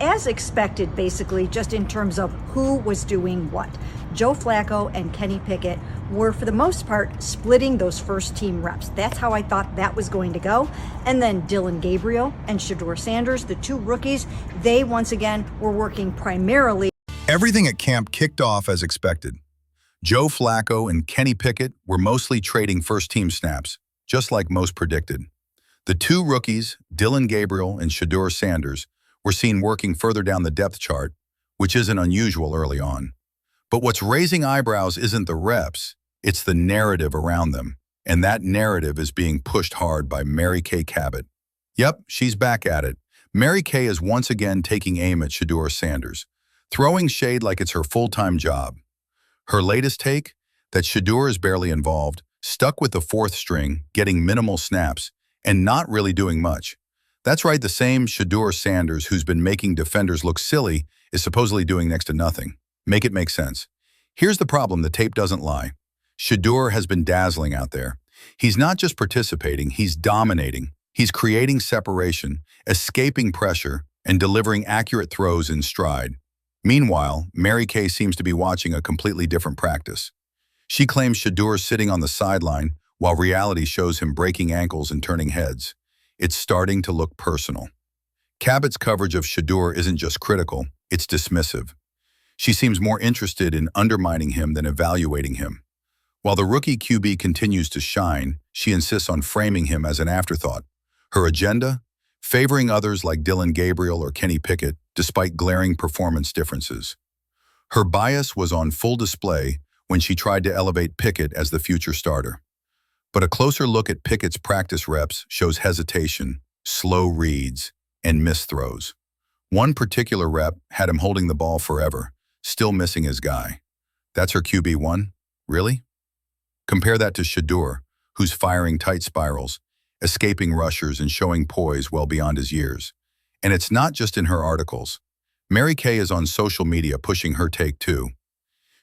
as expected, basically, just in terms of who was doing what. Joe Flacco and Kenny Pickett were, for the most part, splitting those first team reps. That's how I thought that was going to go. And then Dylan Gabriel and Shedeur Sanders, the two rookies, they once again were working primarily. Everything at camp kicked off as expected. Joe Flacco and Kenny Pickett were mostly trading first-team snaps, just like most predicted. The two rookies, Dylan Gabriel and Shedeur Sanders, were seen working further down the depth chart, which isn't unusual early on. But what's raising eyebrows isn't the reps, it's the narrative around them. And that narrative is being pushed hard by Kay Cabot. Yep, she's back at it. Kay is once again taking aim at Shedeur Sanders, throwing shade like it's her full-time job. Her latest take? That Shedeur is barely involved, stuck with the fourth string, getting minimal snaps, and not really doing much. That's right, the same Shedeur Sanders who's been making defenders look silly is supposedly doing next to nothing. Make it make sense. Here's the problem, the tape doesn't lie. Shedeur has been dazzling out there. He's not just participating, he's dominating. He's creating separation, escaping pressure, and delivering accurate throws in stride. Meanwhile, Kay seems to be watching a completely different practice. She claims Shedeur's sitting on the sideline, while reality shows him breaking ankles and turning heads. It's starting to look personal. Cabot's coverage of Shedeur isn't just critical, it's dismissive. She seems more interested in undermining him than evaluating him. While the rookie QB continues to shine, she insists on framing him as an afterthought. Her agenda? Favoring others like Dylan Gabriel or Kenny Pickett, despite glaring performance differences. Her bias was on full display when she tried to elevate Pickett as the future starter. But a closer look at Pickett's practice reps shows hesitation, slow reads, and missed throws. One particular rep had him holding the ball forever, still missing his guy. That's her QB1? Really? Compare that to Shedeur, who's firing tight spirals, escaping rushers and showing poise well beyond his years. And it's not just in her articles. Kay is on social media pushing her take too.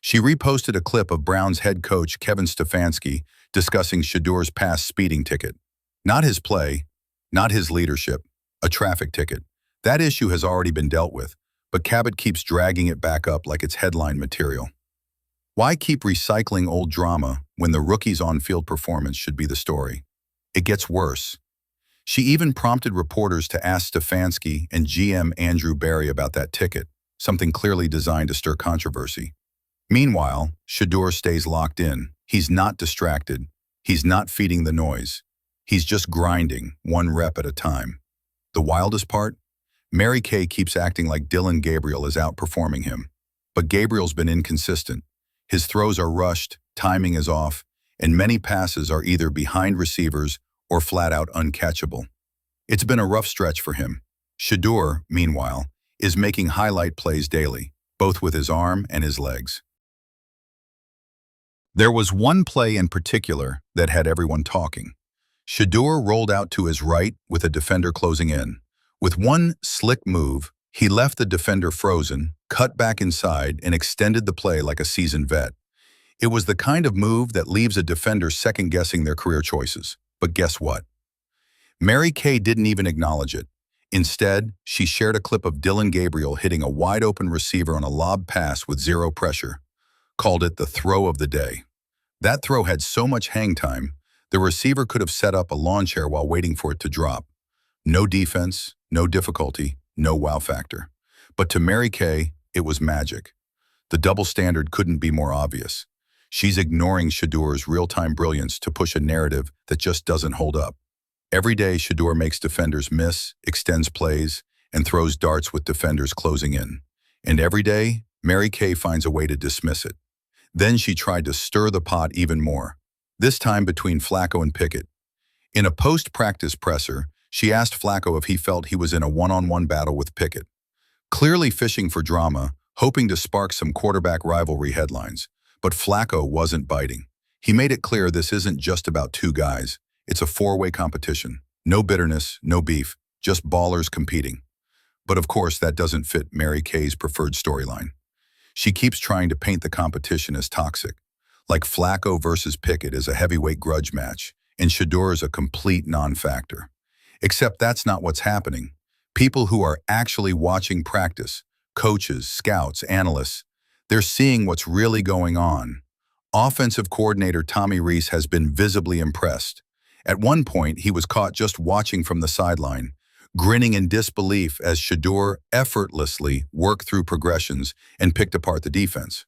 She reposted a clip of Browns head coach Kevin Stefanski discussing Shedeur's past speeding ticket. Not his play, not his leadership, a traffic ticket. That issue has already been dealt with, but Cabot keeps dragging it back up like it's headline material. Why keep recycling old drama when the rookie's on-field performance should be the story? It gets worse. She even prompted reporters to ask Stefanski and GM Andrew Berry about that ticket, something clearly designed to stir controversy. Meanwhile, Shedeur stays locked in. He's not distracted. He's not feeding the noise. He's just grinding, one rep at a time. The wildest part? Kay keeps acting like Dylan Gabriel is outperforming him. But Gabriel's been inconsistent. His throws are rushed, timing is off, and many passes are either behind receivers or flat out uncatchable. It's been a rough stretch for him. Shedeur, meanwhile, is making highlight plays daily, both with his arm and his legs. There was one play in particular that had everyone talking. Shedeur rolled out to his right with a defender closing in. With one slick move, he left the defender frozen, cut back inside, and extended the play like a seasoned vet. It was the kind of move that leaves a defender second-guessing their career choices. But guess what? Kay didn't even acknowledge it. Instead, she shared a clip of Dylan Gabriel hitting a wide-open receiver on a lob pass with zero pressure. Called it the throw of the day. That throw had so much hang time, the receiver could have set up a lawn chair while waiting for it to drop. No defense, no difficulty, no wow factor. But to Kay, it was magic. The double standard couldn't be more obvious. She's ignoring Shedeur's real-time brilliance to push a narrative that just doesn't hold up. Every day, Shedeur makes defenders miss, extends plays, and throws darts with defenders closing in. And every day, Kay finds a way to dismiss it. Then she tried to stir the pot even more, this time between Flacco and Pickett. In a post-practice presser, she asked Flacco if he felt he was in a one-on-one battle with Pickett. Clearly fishing for drama, hoping to spark some quarterback rivalry headlines. But Flacco wasn't biting. He made it clear this isn't just about two guys. It's a four-way competition. No bitterness, no beef, just ballers competing. But of course, that doesn't fit Kay's preferred storyline. She keeps trying to paint the competition as toxic, like Flacco versus Pickett is a heavyweight grudge match, and Shedeur is a complete non-factor. Except that's not what's happening. People who are actually watching practice, coaches, scouts, analysts, they're seeing what's really going on. Offensive coordinator Tommy Rees has been visibly impressed. At one point, he was caught just watching from the sideline, grinning in disbelief as Shedeur effortlessly worked through progressions and picked apart the defense.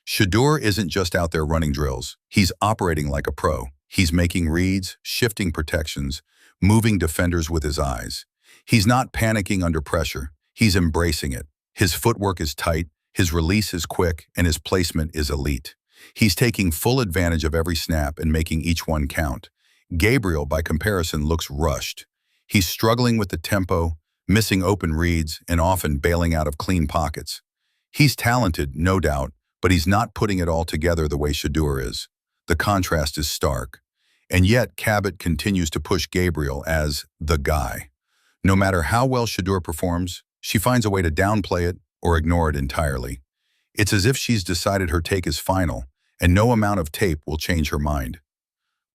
Shedeur isn't just out there running drills. He's operating like a pro. He's making reads, shifting protections, moving defenders with his eyes. He's not panicking under pressure. He's embracing it. His footwork is tight, his release is quick, and his placement is elite. He's taking full advantage of every snap and making each one count. Gabriel, by comparison, looks rushed. He's struggling with the tempo, missing open reads, and often bailing out of clean pockets. He's talented, no doubt, but he's not putting it all together the way Shedeur is. The contrast is stark. And yet, Cabot continues to push Gabriel as the guy. No matter how well Shedeur performs, she finds a way to downplay it or ignore it entirely. It's as if she's decided her take is final, and no amount of tape will change her mind.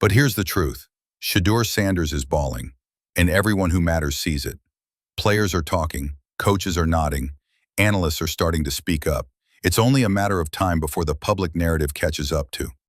But here's the truth. Shedeur Sanders is balling, and everyone who matters sees it. Players are talking, coaches are nodding, analysts are starting to speak up. It's only a matter of time before the public narrative catches up to.